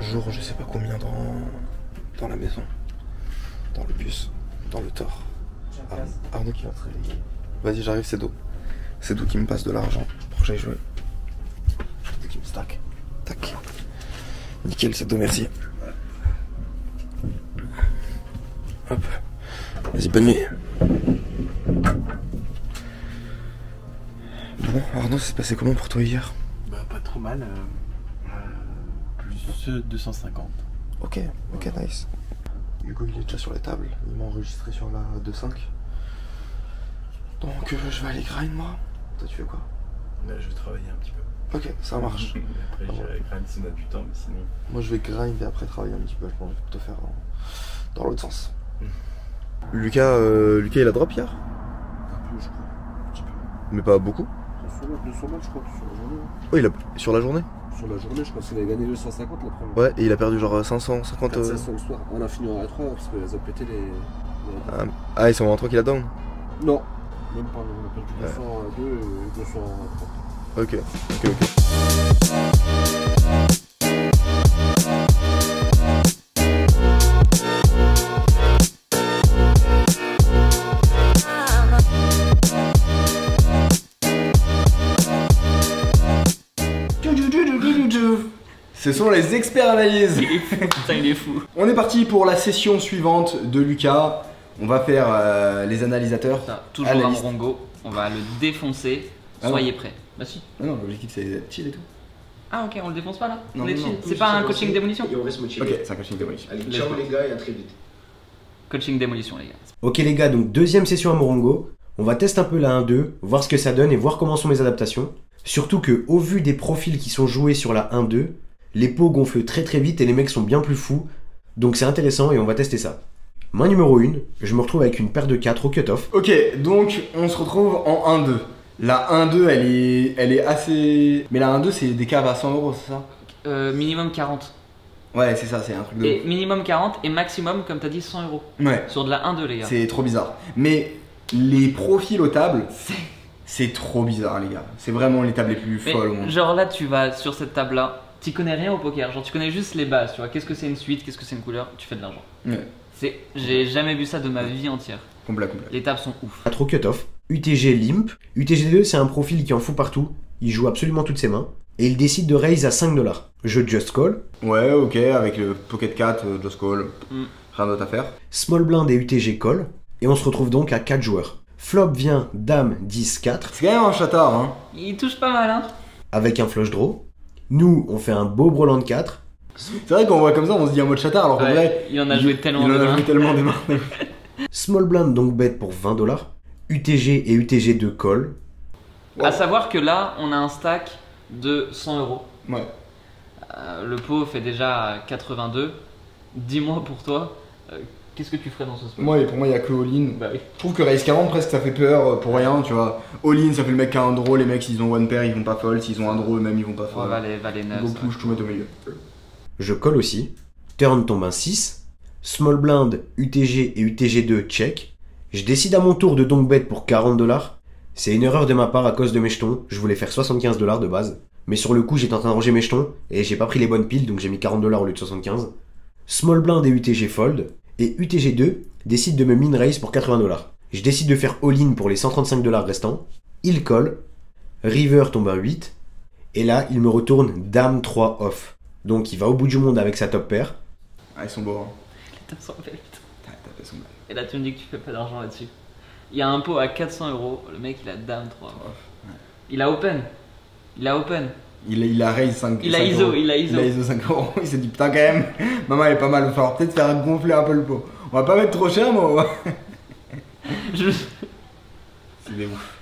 jour je sais pas combien dans la maison, dans le bus, dans le tort. Arnaud qui va te réveiller. Vas-y, j'arrive, c'est Do. C'est Do qui me passe de l'argent pour que j'aille jouer. C'est Do qui me stack. Tac. Nickel, c'est Do, merci. Hop. Vas-y, bonne nuit. Bon, Arnaud, ça s'est passé comment pour toi hier? Bah, pas trop mal. Plus 250. Ok, nice. Hugo, il est déjà sur les tables. Il m'a enregistré sur la 2.5. Donc, je vais aller grind, moi. Toi, tu fais quoi? Là, je vais travailler un petit peu. Ok, ça marche. Après, j'irai grind si on a du temps, mais sinon... Moi, je vais grind et après travailler un petit peu. Je pense plutôt faire dans l'autre sens. Lucas, il a drop hier? Un peu, je crois. Un petit peu. Mais pas beaucoup? 200 balles, je crois, sur la journée. Oh, il a... Sur la journée? Sur la journée, je crois qu'il avait gagné 250 la première. Ouais, et il a perdu genre 550... 500 le soir. On a fini en A3 parce qu'elles ont pété les... Ah, ils sont en 3 qu'il a down? Non, même pas, on a perdu 200 à 2 et 200 à 3. Ok. Ce sont les experts analyses. Il est fou, putain, il est fou. On est parti pour la session suivante de Lucas. On va faire les analysateurs. Ça, toujours un Morongo, on va le défoncer. Soyez prêts. Bah si. Non, l'objectif c'est d'être chill et tout. Ah ok, on le défonce pas là? Non, on est non, chill. non. C'est pas un coaching démolition? Et on reste motivé. Ok, c'est un coaching démolition. Allez, ciao les gars et à très vite. Coaching démolition les gars. Ok les gars, donc deuxième session à Morongo. On va tester un peu la 1-2, voir ce que ça donne et voir comment sont mes adaptations. Surtout que au vu des profils qui sont joués sur la 1-2, les pots gonflent très vite et les mecs sont bien plus fous. Donc c'est intéressant et on va tester ça. Main numéro 1, je me retrouve avec une paire de 4 au cutoff. Ok, donc on se retrouve en 1-2. La 1-2 elle est assez... Mais la 1-2 c'est des caves à 100 €, c'est ça? Minimum 40. Ouais, c'est ça, c'est un truc de... Et minimum 40 et maximum, comme t'as dit, 100 €. Ouais. Sur de la 1-2 les gars. C'est trop bizarre. Mais les profils aux tables, c'est trop bizarre les gars. C'est vraiment les tables les plus Mais folles au monde. genre là, tu vas sur cette table là, tu connais rien au poker. Genre tu connais juste les bases, tu vois. Qu'est-ce que c'est une suite, qu'est-ce que c'est une couleur, tu fais de l'argent. Ouais. J'ai jamais vu ça de ma vie entière. Complet. Les tables sont ouf. 4 au cutoff. UTG Limp. UTG2 c'est un profil qui en fout partout. Il joue absolument toutes ses mains. Et il décide de raise à 5 $. Je just call. Ouais, ok, avec le Pocket 4, Just Call, rien d'autre à faire. Small blind et UTG call. Et on se retrouve donc à 4 joueurs. Flop vient Dame 10 4. C'est quand même un chatard, hein. Il touche pas mal hein. Avec un flush draw. Nous on fait un beau Broland 4. C'est vrai qu'on voit comme ça, on se dit en mode chatard, alors qu'en vrai... Il en a joué tellement il en de a mains. joué tellement des mains. Small blind donc bet pour 20 $. UTG et UTG2 call. À savoir que là, on a un stack de 100 €. Ouais. Le pot fait déjà 82. Dis-moi pour toi, qu'est-ce que tu ferais dans ce spot? Pour moi, il y a que all-in. Bah oui. Je trouve que Raise 40 presque ça fait peur pour rien, tu vois. All-in ça fait le mec qui a un draw, les mecs s'ils ont one pair ils vont pas fold, s'ils ont un draw eux-mêmes ils vont pas Ouais, fold. valet 9. Go push, tout mettre au milieu. Je colle aussi. Turn tombe un 6. Small blind, UTG et UTG2 check. Je décide à mon tour de donc bet pour 40 $. C'est une erreur de ma part à cause de mes jetons. Je voulais faire 75 $ de base. Mais sur le coup, j'étais en train de ranger mes jetons et j'ai pas pris les bonnes piles donc j'ai mis 40 $ au lieu de 75. Small blind et UTG fold. Et UTG2 décide de me min raise pour 80 $. Je décide de faire all-in pour les 135 $ restants. Il colle. River tombe à 8. Et là, il me retourne Dame 3 off. Donc il va au bout du monde avec sa top pair. Ah, ils sont beaux, hein. Les tables sont belles, putain. Ils sont beaux. Et là, tu me dis que tu fais pas d'argent là-dessus. Il y a un pot à 400 €. Le mec, il a Dame 3. Ouais. Il a open. Il Il a raise 5 Il a 5 ISO, euros. il a ISO. 5 €. Il s'est dit putain quand même, maman elle est pas mal, il va falloir peut-être faire gonfler un peu le pot. On va pas mettre trop cher mais on va... C'est des ouf.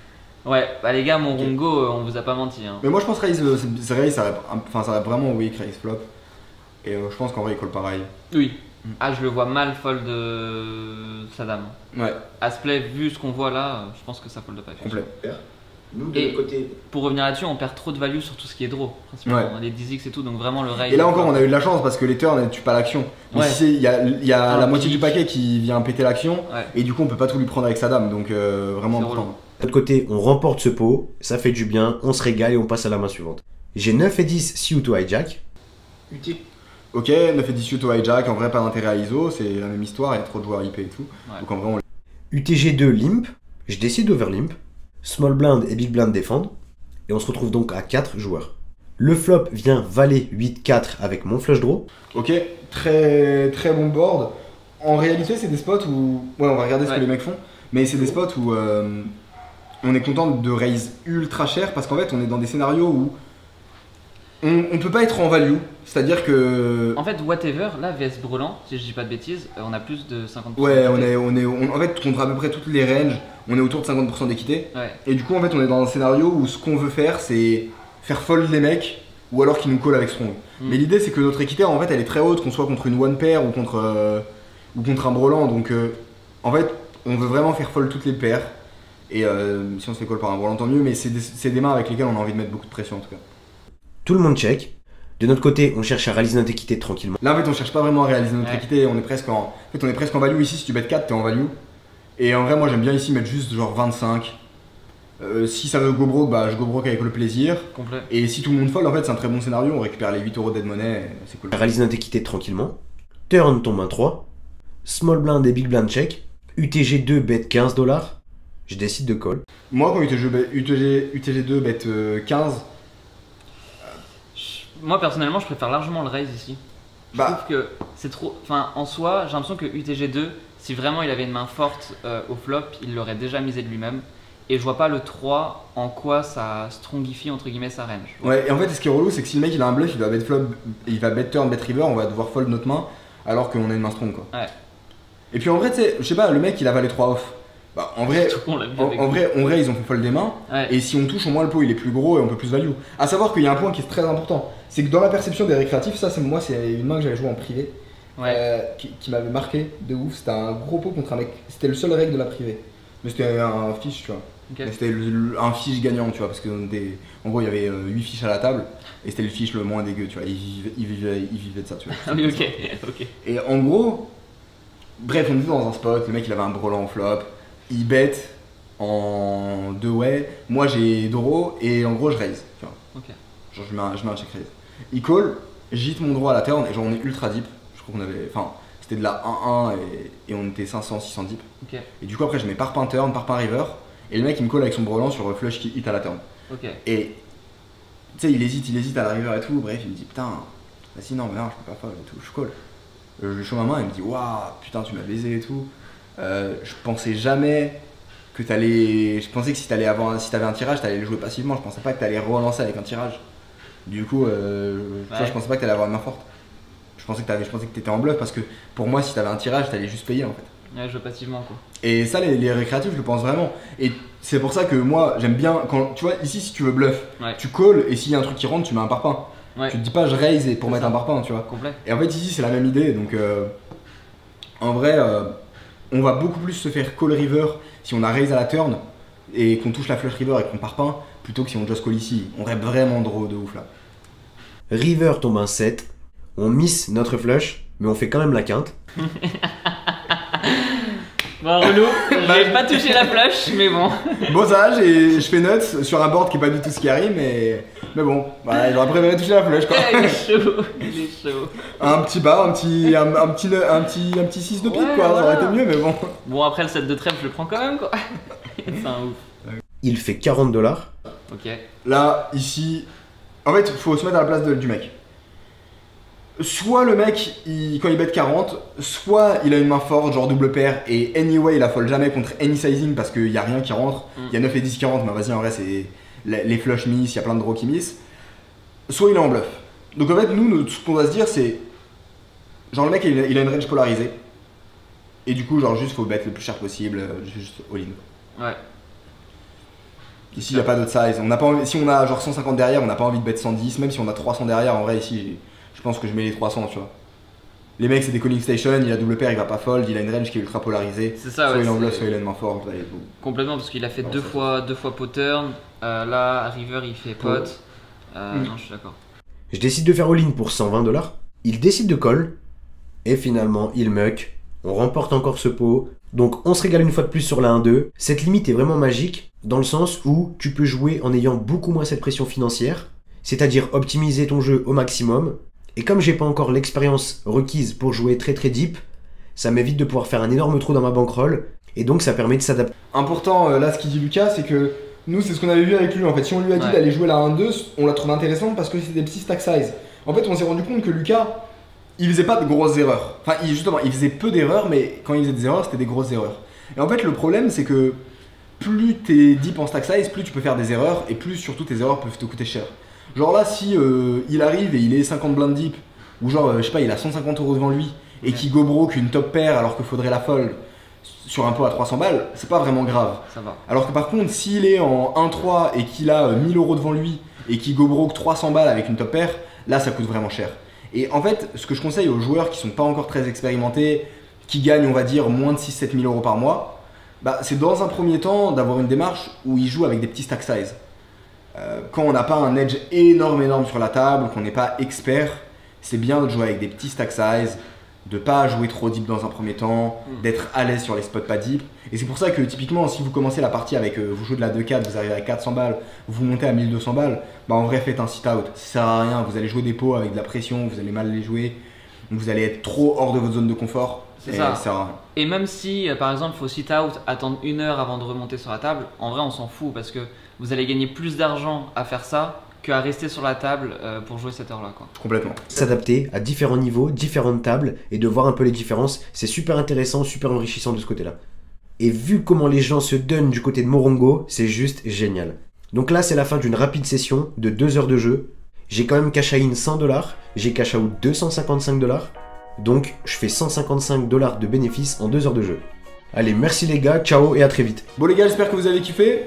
Ouais, bah les gars, mon Rongo, on vous a pas menti. Hein. Mais moi je pense raise, raise ça va vraiment weak raise flop. Et je pense qu'en vrai il colle pareil. Oui. Ah, je le vois mal fold sa dame. Ouais. À ce play, vu ce qu'on voit là, je pense que ça fold pas. Complet. Nous de Et l'autre côté. pour revenir là-dessus, on perd trop de value sur tout ce qui est draw, principalement. Les 10x et tout, donc vraiment le raise. Et là encore on a eu de la chance parce que les turns ne tuent pas l'action. Donc Ouais. il y a Un la moitié du pique. paquet qui vient péter l'action. Ouais. Et du coup on peut pas tout lui prendre avec sa dame. Donc vraiment C'est important. relou. De l'autre côté, on remporte ce pot, ça fait du bien, on se régale et on passe à la main suivante. J'ai 9 et 10 suit ou hijack. UT. Ok, 9 et 18 au hijack, en vrai pas d'intérêt à ISO, c'est la même histoire, il y a trop de joueurs IP et tout. Ouais. Donc en vrai on UTG2 limp, je décide d'overlimp, small blind et big blind défendent, et on se retrouve donc à 4 joueurs. Le flop vient valet 8-4 avec mon flush draw. Ok, très très bon board. En réalité c'est des spots où... Ouais, on va regarder ce que les mecs font, mais c'est des spots où on est content de raise ultra cher parce qu'en fait on est dans des scénarios où on peut pas être en value, c'est-à-dire que... En fait, whatever, là, VS Brelan, si je dis pas de bêtises, on a plus de 50%. Ouais, en fait, contre à peu près toutes les ranges, on est autour de 50% d'équité. Ouais. Et du coup, en fait, on est dans un scénario où ce qu'on veut faire, c'est faire fold les mecs, ou alors qu'ils nous call avec strong. Mais l'idée, c'est que notre équité, en fait, elle est très haute, qu'on soit contre une one pair ou contre un brelan. Donc, en fait, on veut vraiment faire fold toutes les paires. Et si on se fait call par un brelan, tant mieux, mais c'est des mains avec lesquelles on a envie de mettre beaucoup de pression, en tout cas. Tout le monde check. De notre côté, on cherche à réaliser notre équité tranquillement. Là, en fait, on cherche pas vraiment à réaliser notre équité, on est presque en value ici. Si tu bêtes 4, t'es en value. Et en vrai, moi, j'aime bien ici mettre juste genre 25. Si ça veut go broke, bah je go broke avec le plaisir. Complet. Et si tout le monde fold, en fait, c'est un très bon scénario. On récupère les 8 € dead money, c'est cool. Réaliser notre équité tranquillement. Turn tombe un 3. Small blind et big blind check. UTG2 bet 15 $. Je décide de call. Moi, quand UTG2 bet 15, Moi, personnellement, je préfère largement le raise ici. Je trouve que c'est trop... Enfin, en soi, j'ai l'impression que UTG2, si vraiment il avait une main forte au flop, il l'aurait déjà misé de lui-même. Et je vois pas le 3 en quoi ça strongifie entre guillemets sa range. Ouais, et en fait, ce qui est relou, c'est que si le mec il a un bluff, il va bet flop, il va bet turn, bet river, on va devoir fold notre main alors qu'on a une main strong quoi. Ouais. Et puis en vrai, tu sais, je sais pas, le mec il a valet 3 off. Bah, en vrai, On l'a vu en vrai, ils ont fait fold des mains. Ouais. Et si on touche, au moins le pot il est plus gros et on peut plus value. À savoir qu'il y a un point qui est très important, c'est que dans la perception des récréatifs, ça c'est moi, c'est une main que j'avais joué en privé, qui m'avait marqué de ouf. C'était un gros pot contre un mec, c'était le seul règle de la privée. Mais c'était un fiche, tu vois. Okay. Mais c'était un fiche gagnant, tu vois, parce que en gros il y avait 8 fiches à la table et c'était le fiche le moins dégueu, tu vois. Il vivait de ça, tu vois. Ah oui, ok. Et en gros, bref, on était dans un spot, le mec il avait un brelan en flop, il bet en 2 way, moi j'ai draw et en gros je raise, tu vois. Ok. Genre je mets un check raise. Il call, j'hit mon draw à la turn et genre on est ultra deep. Je crois qu'on avait. Enfin, c'était de la 1-1 et on était 500-600 deep. Ok. Et du coup après je mets par pain turn, par pain river. Et le mec il me call avec son brelan sur flush qui hit à la turn. Ok. Et tu sais, il hésite à la river et tout. Bref, il me dit putain, vas-y, non, mais non, je peux pas fold et tout. Je call. Je lui show ma main, il me dit waouh, putain, tu m'as baisé et tout. Je pensais jamais que t'allais. Je pensais que si t'avais un tirage, t'allais le jouer passivement. Je pensais pas que t'allais relancer avec un tirage. Du coup, tu vois, je pensais pas que t'allais avoir une main forte. Je pensais que t'étais en bluff parce que pour moi, si t'avais un tirage, t'allais juste payer en fait. Ouais, je joue passivement quoi. Et ça, les récréatifs, je le pense vraiment. Et c'est pour ça que moi, j'aime bien quand tu vois ici, si tu veux bluff, tu call et s'il y a un truc qui rentre, tu mets un parpaing. Ouais. Tu te dis pas je raise pour mettre un parpaing, tu vois. Complet. Et en fait, ici, c'est la même idée. Donc, en vrai, on va beaucoup plus se faire call river si on a raise à la turn et qu'on touche la flush river et qu'on parpaing plutôt que si on just call ici. On rêve vraiment draw de ouf là. River tombe un 7. On miss notre flush, mais on fait quand même la quinte. Bon, relou, j'ai pas touché la flush, mais bon. Bon, ça va, je fais nuts sur un board qui est pas du tout ce qui arrive, mais bon, voilà, j'aurais préféré toucher la flush quoi. Il est chaud. Un petit bas, un petit 6 de pique quoi, ça aurait été mieux, mais bon. Bon, après le set de trèfle, je le prends quand même quoi. C'est un ouf. Il fait 40 $. Ok. Là, ici, en fait, faut se mettre à la place du mec. Soit le mec, quand il bet 40, soit il a une main forte, genre double paire, et anyway, il a fold jamais contre any sizing parce qu'il y a rien qui rentre. Il y a 9 et 10 qui rentrent, mais vas-y, en vrai, c'est les flush miss, il y a plein de draws qui miss. Soit il est en bluff. Donc en fait, nous, ce qu'on doit se dire, c'est. Genre, le mec, il a une range polarisée. Et du coup, genre, juste faut bet le plus cher possible, juste all-in. Ouais. Ici, il n'y a pas d'autre size. On n'a pas envie, si on a genre 150 derrière, on n'a pas envie de bet 110. Même si on a 300 derrière, en vrai, ici, je pense que je mets les 300, tu vois. Les mecs, c'est des calling station, il a double paire, il va pas fold, il a une range qui est ultra polarisée. C'est ça, soit ouais. il est en bluff, soit il a une main forte. Là, Complètement, parce qu'il a fait Non, deux fois pot turn. Là, à river, il fait pot. Non, je suis d'accord. Je décide de faire all-in pour 120 $. Il décide de call. Et finalement, il muck. On remporte encore ce pot. Donc on se régale une fois de plus sur la 1-2. Cette limite est vraiment magique dans le sens où tu peux jouer en ayant beaucoup moins cette pression financière, c'est-à-dire optimiser ton jeu au maximum Et comme j'ai pas encore l'expérience requise pour jouer très très deep, ça m'évite de pouvoir faire un énorme trou dans ma bankroll, et donc ça permet de s'adapter. Important, là ce qu'il dit Lucas, c'est que nous c'est ce qu'on avait vu avec lui en fait. Si on lui a dit d'aller jouer la 1-2, on l'a trouvé intéressante parce que c'est des petits stack size. En fait, on s'est rendu compte que Lucas, il faisait pas de grosses erreurs. Enfin, justement, il faisait peu d'erreurs, mais quand il faisait des erreurs, c'était des grosses erreurs. Et en fait, le problème, c'est que plus t'es deep en stack size, plus tu peux faire des erreurs, et plus surtout tes erreurs peuvent te coûter cher. Genre là, si il arrive et il est 50 blindes deep, ou genre, je sais pas, il a 150 € devant lui, et qu'il go broke une top pair alors qu'il faudrait la fold sur un pot à 300 balles, c'est pas vraiment grave. Ça va. Alors que par contre, s'il est en 1-3 et qu'il a 1000 € devant lui, et qu'il go broke 300 balles avec une top pair, là ça coûte vraiment cher. Et en fait, ce que je conseille aux joueurs qui sont pas encore très expérimentés, qui gagnent on va dire moins de 6-7 000 € par mois, bah, c'est dans un premier temps d'avoir une démarche où ils jouent avec des petits stack size. Quand on n'a pas un edge énorme sur la table, qu'on n'est pas expert, c'est bien de jouer avec des petits stack size, de pas jouer trop deep dans un premier temps, d'être à l'aise sur les spots pas deep. Et c'est pour ça que typiquement si vous commencez la partie avec, vous jouez de la 2-4, vous arrivez à 400 balles, vous montez à 1200 balles, bah en vrai faites un sit out, ça sert à rien, vous allez jouer des pots avec de la pression, vous allez mal les jouer, vous allez être trop hors de votre zone de confort. C'est ça. Et même si par exemple il faut sit out, attendre 1 heure avant de remonter sur la table, en vrai on s'en fout parce que vous allez gagner plus d'argent à faire ça qu'à rester sur la table pour jouer cette heure-là, quoi. Complètement. S'adapter à différents niveaux, différentes tables, et de voir un peu les différences, c'est super intéressant, super enrichissant de ce côté-là. Et vu comment les gens se donnent du côté de Morongo, c'est juste génial. Donc là, c'est la fin d'une rapide session de 2 heures de jeu. J'ai quand même cash in 100 $, j'ai cash out 255 $, donc je fais 155 $ de bénéfices en 2 heures de jeu. Allez, merci les gars, ciao et à très vite. Bon les gars, j'espère que vous avez kiffé.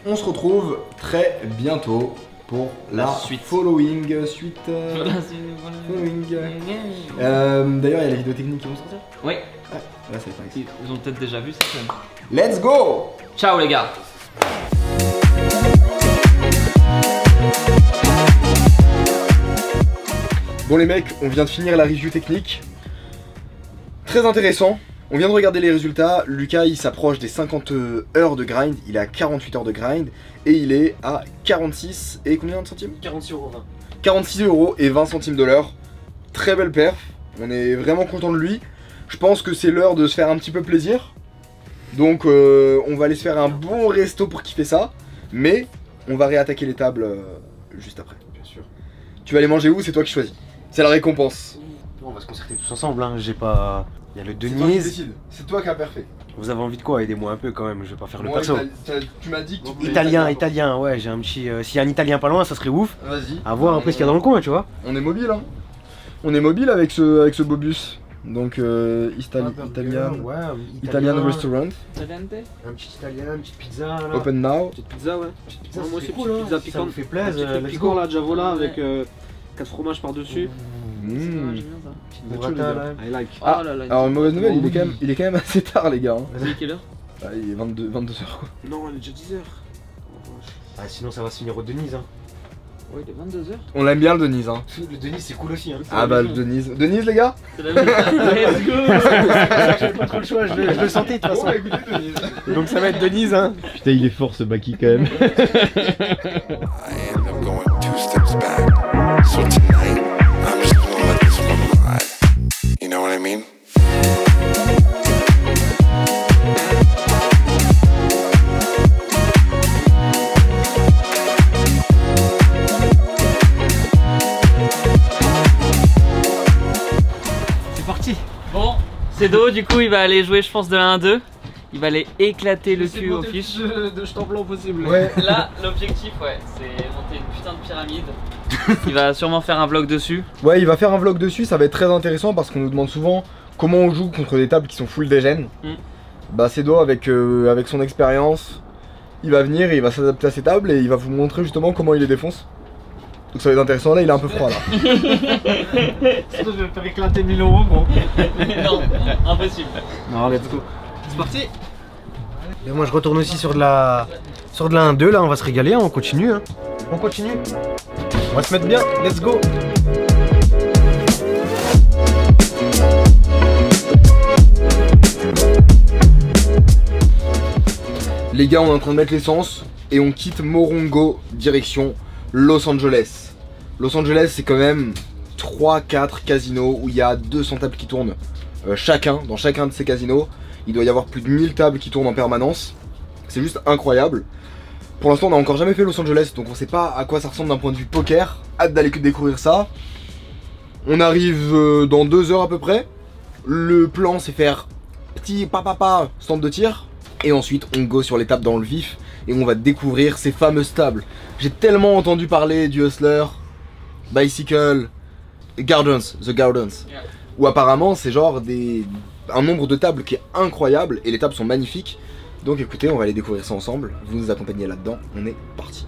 On se retrouve très bientôt pour la following suite. D'ailleurs, il y a les vidéos techniques qui vont sortir. Oui. Ouais, là, ça va être Ils ont peut-être déjà vu cette chaîne. Let's go. Ciao les gars. Bon les mecs, on vient de finir la review technique. Très intéressant. On vient de regarder les résultats. Lucas, il s'approche des 50 heures de grind. Il est à 48 heures de grind. Et il est à 46 et combien de centimes? 46,20 €. 46 € et 20 centimes de l'heure. Très belle perf. On est vraiment content de lui. Je pense que c'est l'heure de se faire un petit peu plaisir. Donc on va aller se faire un bon resto pour kiffer ça. Mais on va réattaquer les tables juste après. Bien sûr. Tu vas aller manger où? C'est toi qui choisis. C'est la récompense. On va se concerter tous ensemble, hein. J'ai pas... Il y a le C'est toi qui Denise. décides. C'est toi qui as parfait. Vous avez envie de quoi? Aidez-moi un peu quand même, je vais pas faire le Moi, perso. tu m'as dit que tu voulais Italien, ouais, j'ai un petit... S'il y a un italien pas loin, ça serait ouf. Vas-y. À voir après ce qu'il y a dans le coin, tu vois. On est mobile, hein. On est mobile avec ce beau bus. Donc Italian restaurant. Un petit italien, une petite pizza là. Open now. Petite pizza, ouais. Petite pizza, Moi aussi, cool, petite pizza hein. Ça piquante. me fait plaisir. Un petit truc piquant là, Javola avec 4 fromages par-dessus. Burrata là. I like. Ah, Oh là là, alors mauvaise nouvelle, Oh, il est quand même assez tard les gars. Hein. Vas-y, quelle heure? Ah, il est 22h quoi. Non, il est déjà 10h. Ah, sinon ça va se finir au Denise, hein. Ouais, il est 22h. On l'aime bien le Denise hein. Le Denise c'est cool aussi, hein. Ah bah le Denise. Denise les gars. C'est la même. Let's go. J'avais pas trop le choix, je le sentais de toute façon. Écoutez Denise. Donc ça va être Denise, hein. Putain, il est fort ce Baki quand même. I end up going 2 steps back. So tonight, I'm just gonna let this one ride. You know what I mean? C'est parti. Bon, Cedo, du coup, il va aller jouer, je pense, de la 1-2. Il va aller éclater le cul au fiche. De jetons blancs possible. Ouais. Là, l'objectif, ouais, c'est monter une putain de pyramide. Il va sûrement faire un vlog dessus. Ouais, il va faire un vlog dessus, ça va être très intéressant parce qu'on nous demande souvent comment on joue contre des tables qui sont full dégènes. Bah Cedo avec son expérience, il va venir et il va s'adapter à ces tables et il va vous montrer justement comment il les défonce. Donc ça va être intéressant, là il est un peu froid là. Sinon, je vais faire éclater 1000 €, gros. Non, impossible. Non, let's go. C'est parti. Et moi je retourne aussi sur de la 1-2 là, on va se régaler, hein, on continue, hein. On continue. On va se mettre bien, let's go. Les gars, on est en train de mettre l'essence et on quitte Morongo direction Los Angeles. Los Angeles, c'est quand même 3-4 casinos où il y a 200 tables qui tournent chacun, dans chacun de ces casinos. Il doit y avoir plus de 1000 tables qui tournent en permanence. C'est juste incroyable. Pour l'instant on n'a encore jamais fait Los Angeles, donc on sait pas à quoi ça ressemble d'un point de vue poker. Hâte d'aller découvrir ça. On arrive dans 2 heures à peu près. Le plan c'est faire petit stand de tir. Et ensuite on go sur les tables dans le vif. Et on va découvrir ces fameuses tables. J'ai tellement entendu parler du Hustler, Bicycle, Gardens, The Gardens. Yeah. Où apparemment c'est genre un nombre de tables qui est incroyable. Et les tables sont magnifiques. Donc écoutez, on va aller découvrir ça ensemble. Vous nous accompagnez là-dedans, on est parti.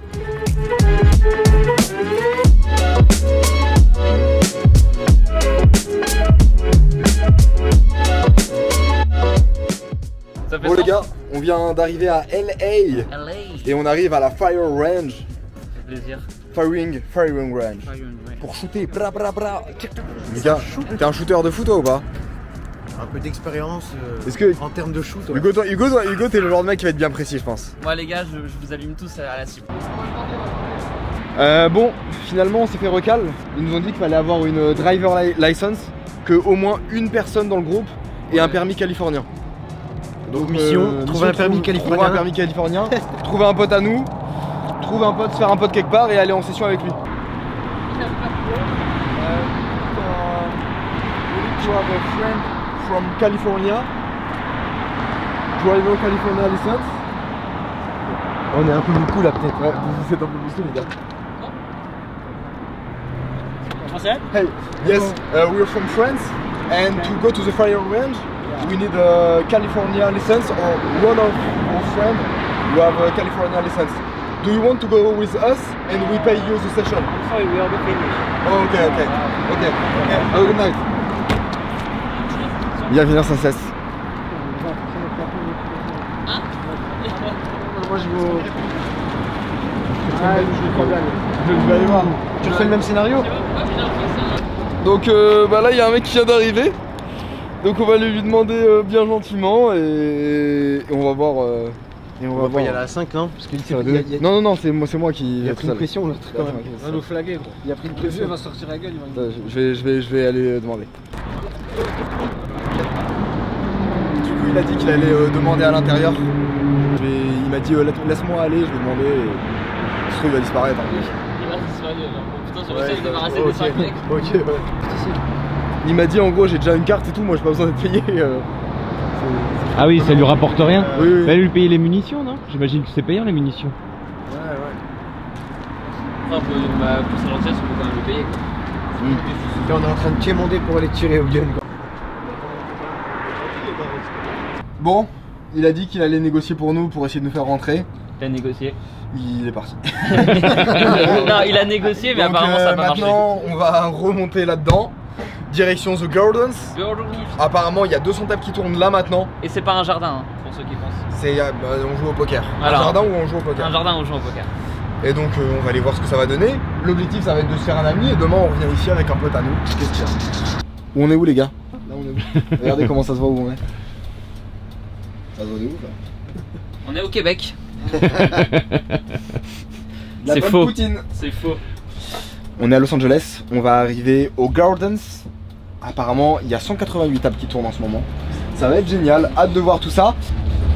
Bon les gars, on vient d'arriver à LA. Et on arrive à la Fire Range. Ça fait plaisir. Firing Range. Pour shooter, bra bra bra. Les gars, t'es un shooter de foot ou pas? Un peu d'expérience en termes de shoot. Ouais. Hugo, t'es le genre de mec qui va être bien précis, je pense. Moi les gars, je vous allume tous à la cible. Bon, finalement on s'est fait recal. Ils nous ont dit qu'il fallait avoir une driver license, que au moins une personne dans le groupe ait un permis californien. Donc mission, trouver un permis californien. Trouver un permis californien, trouver un pote à nous, trouver un pote, se faire un pote quelque part et aller en session avec lui. From California, driver California license. On est un peu beaucoup là peut-être. Ouais, vous êtes un peu beaucoup les gars. Français? Hey, yes, we're from France and to go to the fire range we need a California license or one of our friends who have a California license. Do you want to go with us and we pay you the session? I'm sorry, we are not finished. Oh, okay. Have a good night. Il va venir sans cesse. Hein? Moi je vais je vais aller voir. Tu refais le même scénario? Donc là il y a un mec qui vient d'arriver. Donc on va lui demander bien gentiment et on va voir. Et on va voir. Il y a la 5 non? Parce que non, c'est moi qui. Il a pris une pression là. On va nous flaguer gros. Il a pris une pression. Il va sortir la gueule. Je vais aller demander. Du coup il a dit qu'il allait demander à l'intérieur. Il m'a dit laisse-moi aller, je vais demander et ce truc va disparaître. Il va disparaître. Putain sur le sol il débarrasser des 5 mecs. Ok ouais. Il m'a dit en gros j'ai déjà une carte et tout, moi j'ai pas besoin d'être payé. Ah oui, ça lui rapporte rien. Oui. Bah lui payer les munitions, non? J'imagine que c'est payant les munitions. Ouais. Enfin pour sa gentillesse on peut quand même le payer quoi. Là on est en train de quémander pour aller tirer au gun quoi. Bon, il a dit qu'il allait négocier pour nous pour essayer de nous faire rentrer. Il a négocié. Il est parti. Non, il a négocié mais donc, apparemment ça n'a pas marché. Maintenant on va remonter là-dedans. Direction The Gardens. Apparemment il y a 200 tables qui tournent là maintenant. Et c'est pas un jardin hein, pour ceux qui pensent. C'est on joue au poker. Alors, un jardin où on joue au poker. Un jardin où on joue au poker. Et donc on va aller voir ce que ça va donner. L'objectif ça va être de se faire un ami et demain on revient ici avec un pote à nous. Qu'est-ce qu'il y a? Où on est où les gars? Là on est où? Regardez comment ça se voit où on est. Ça se voit de où là? On est au Québec. C'est faux. Poutine. C'est faux. On est à Los Angeles, on va arriver au Gardens. Apparemment il y a 188 tables qui tournent en ce moment. Ça va être génial, hâte de voir tout ça.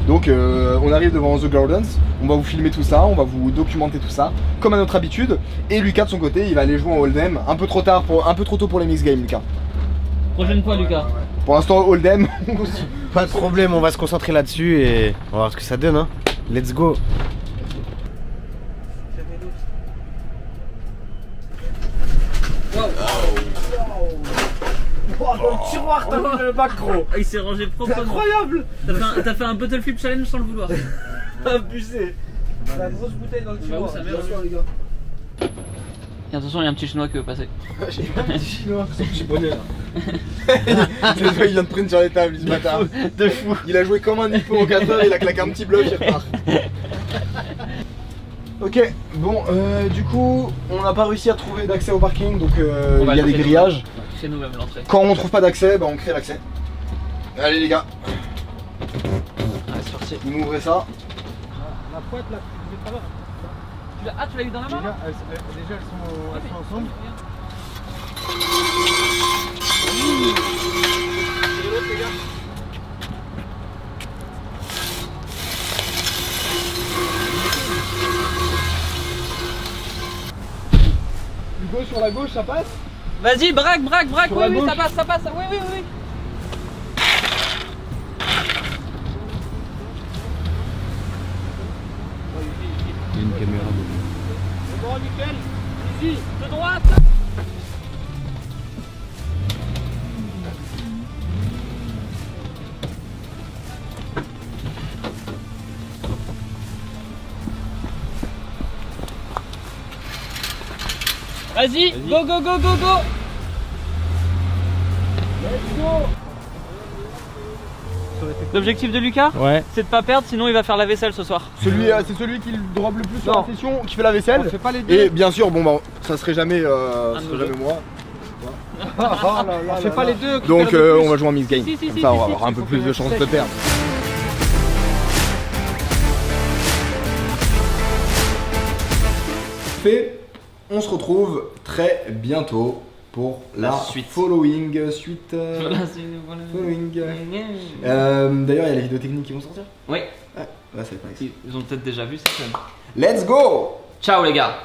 Donc on arrive devant The Gardens, on va vous filmer tout ça, on va vous documenter tout ça, comme à notre habitude. Et Lucas de son côté, il va aller jouer en Hold'em, un peu trop tôt pour les mix games Lucas. Prochaine fois Lucas. Pour l'instant Hold'em. Pas de problème, on va se concentrer là-dessus et on va voir ce que ça donne hein. Let's go. Dans le tiroir, t'as mis le bac gros. Il s'est rangé proprement. Incroyable. T'as fait un bottle flip challenge sans le vouloir. Abusé. La grosse bouteille dans le tiroir. Les gars. Et attention, il y a un petit chinois qui veut passer. J'ai pas un petit chinois, c'est que japonais là. Il vient de prendre sur les tables ce matin. De fou. Il a joué comme un nippo en 4 heures, il a claqué un petit bloc, il repart. Ok, bon, du coup, on n'a pas réussi à trouver d'accès au parking, donc il y a des grillages. Nous même l'entrée. Quand on trouve pas d'accès, bah on crée l'accès. Allez les gars. Allez, c'est parti. Vous m'ouvrez ça. La pointe là, tu l'as eu dans la main là? Déjà elles sont ensemble. Hugo sur la gauche, ça passe? Vas-y, braque, braque, braque. Sur Oui, la oui, gauche. ça passe, ça passe. Oui, oui, oui. Il y a une caméra. C'est bon, nickel. Ici, de droite. Vas-y, go, go, go, go, go. Let's go. L'objectif de Lucas, Ouais. c'est de pas perdre, sinon il va faire la vaisselle ce soir. C'est celui qui drop le plus sur la session, qui fait la vaisselle. On fait pas les deux. Et bien sûr, bon bah, ça serait jamais, moi. On fait pas les deux. qui Donc perdent le plus. on va jouer en miss game. Si, si, Comme si, ça, si, on va si, avoir un il peu faut plus qu'on de chances de essaye. perdre. Fait, on se retrouve très bientôt pour la suite. following suite. Following. D'ailleurs, il y a les vidéos techniques qui vont sortir. Oui, Ouais, ça va être nice. ils ont peut-être déjà vu cette scène. Let's go! Ciao les gars.